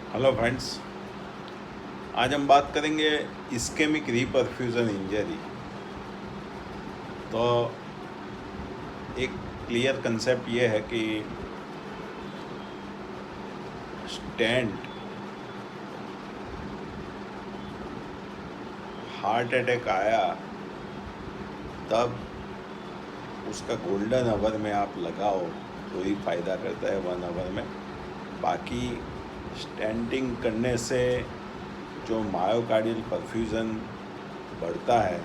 Hello friends, आज हम बात करेंगे इस्केमिक रीपरफ्यूज़न इंजरी। तो एक क्लियर कंसेप्ट ये है कि स्टेंट हार्ट अटैक आया तब उसका गोल्डन आवर में आप लगाओ तो ही फ़ायदा करता है 1 आवर में। बाकी स्टेंटिंग करने से जो मायोकार्डियल परफ्यूज़न बढ़ता है,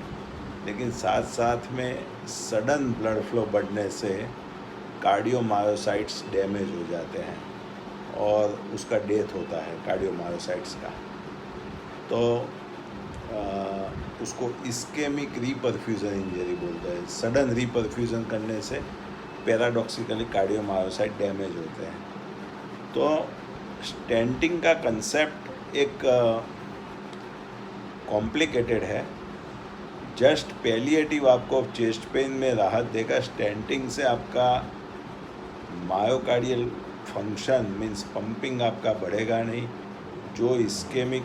लेकिन साथ साथ में सडन ब्लड फ्लो बढ़ने से कार्डियोमायोसाइट्स डैमेज हो जाते हैं और उसका डेथ होता है कार्डियोमायोसाइट्स का। तो उसको इस्केमिक रीपरफ्यूज़न इंजरी बोलते हैं। सडन रीपरफ्यूज़न करने से पैराडॉक्सिकली कार्डियोमायोसाइट डैमेज होते हैं। तो स्टेंटिंग का कंसेप्ट एक कॉम्प्लिकेटेड है। जस्ट पैलिएटिव आपको चेस्ट पेन में राहत देगा। स्टेंटिंग से आपका मायोकार्डियल फंक्शन मीन्स पंपिंग आपका बढ़ेगा नहीं। जो इस्केमिक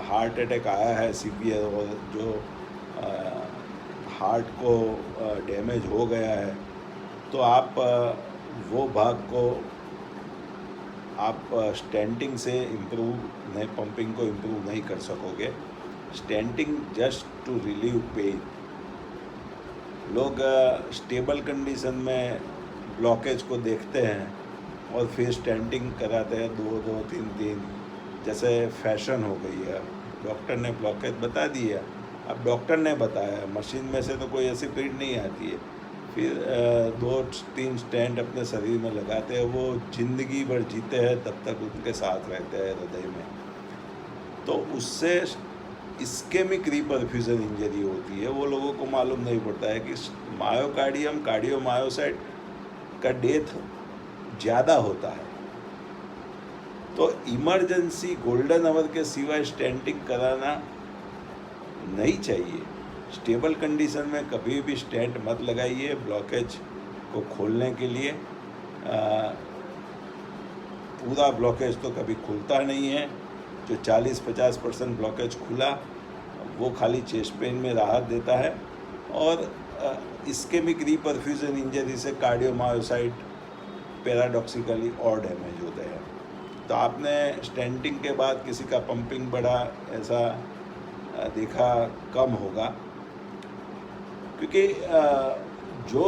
हार्ट अटैक आया है सीवियर और जो हार्ट को डैमेज हो गया है, तो आप वो भाग को आप स्टेंटिंग से इम्प्रूव नहीं, पंपिंग को इम्प्रूव नहीं कर सकोगे। Stenting just to relieve pain. लोग स्टेबल कंडीशन में ब्लॉकेज को देखते हैं और फिर स्टेंटिंग कराते हैं 2-2, 3-3, जैसे फैशन हो गई है। डॉक्टर ने ब्लॉकेज बता दिया, अब डॉक्टर ने बताया, मशीन में से तो कोई ऐसी प्रिंट नहीं आती है। फिर 2-3 स्टेंट अपने शरीर में लगाते हैं, वो ज़िंदगी भर जीते हैं, तब तक उनके साथ रहते हैं हृदय में। तो उससे इस्केमिक रीपरफ्यूज़न इंजरी होती है। वो लोगों को मालूम नहीं पड़ता है कि मायोकार्डियम कार्डियोमायोसाइट का डेथ ज़्यादा होता है। तो इमरजेंसी गोल्डन आवर के सिवाय स्टेंटिंग कराना नहीं चाहिए। स्टेबल कंडीशन में कभी भी स्टेंट मत लगाइए ब्लॉकेज को खोलने के लिए। पूरा ब्लॉकेज तो कभी खुलता नहीं है। जो 40-50% ब्लॉकेज खुला वो खाली चेस्ट पेन में राहत देता है। और इस्केमिक रीपरफ्यूज़न इंजरी से कार्डियोमायोसाइट पैराडॉक्सिकली और डैमेज होते हैं। तो आपने स्टेंटिंग के बाद किसी का पंपिंग बढ़ा ऐसा देखा कम होगा, क्योंकि जो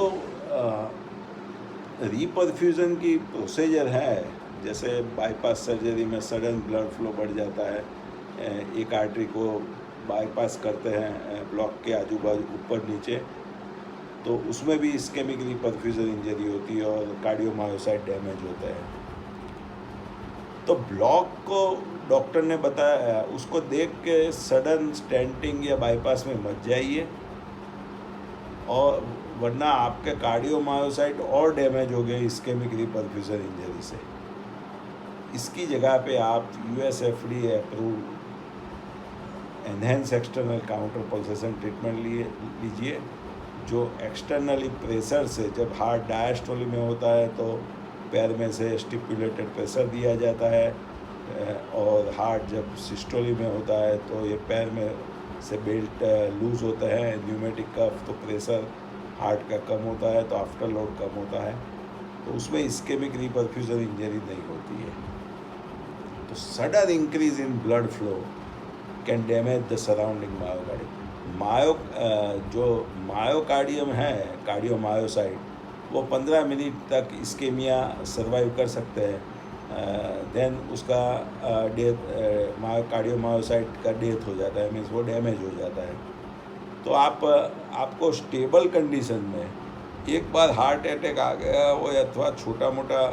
रीपरफ्यूज़न की प्रोसीजर है, जैसे बाईपास सर्जरी में सडन ब्लड फ्लो बढ़ जाता है, एक आर्टरी को बाईपास करते हैं ब्लॉक के आजू बाजू ऊपर नीचे, तो उसमें भी इस्केमिक रीपरफ्यूज़न इंजरी होती है और कार्डियोमायोसाइट डैमेज होता है। तो ब्लॉक को डॉक्टर ने बताया, उसको देख के सडन स्टेंटिंग या बाईपास में मत जाइए, और वरना आपके कार्डियोमायोसाइट और डैमेज हो गए इस्केमिक रीपरफ्यूज़न इंजरी से। इसकी जगह पे आप USFDA approve enhance external counter pulsation treatment लीजिए, जो एक्सटर्नली प्रेशर से, जब हार्ट डायस्टोली में होता है तो पैर में से स्टिपुलेटेड प्रेशर दिया जाता है, और हार्ट जब सिस्टोली में होता है तो ये पैर में से बेल्ट लूज होता है, न्यूमेटिक कफ, तो प्रेशर हार्ट का कम होता है, तो आफ्टर लोड कम होता है, तो उसमें इस्केमिक रीपरफ्यूज़न इंजरी नहीं होती है। तो sudden increase in blood flow can damage the surrounding myocardium. जो मायोकार्डियम है कार्डियोमायोसाइट, वो 15 मिनट तक इस्केमिया सर्वाइव कर सकते हैं। देन उसका डेथ, कार्डियोमायोसाइट का डेथ हो जाता है, मीन्स वो डैमेज हो जाता है। तो आपको स्टेबल कंडीशन में एक बार हार्ट अटैक आ गया हो, अथवा छोटा मोटा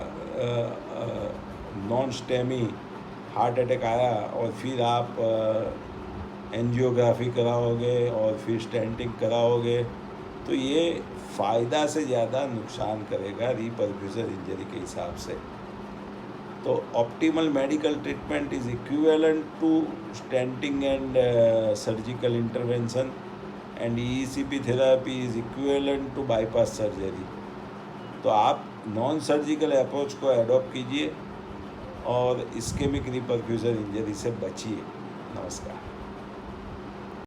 नॉन स्टेमी हार्ट अटैक आया और फिर आप एंजियोग्राफी कराओगे और फिर स्टेंटिंग कराओगे, तो ये फ़ायदा से ज़्यादा नुकसान करेगा रीपरफ्यूज़न इंजरी के हिसाब से। तो optimal medical treatment is equivalent to stenting and surgical intervention, and ECP therapy is equivalent to bypass surgery. तो आप नॉन सर्जिकल अप्रोच को एडॉप्ट कीजिए और इस्केमिक री परफ्यूजन इंजरी से बचिए। नमस्कार।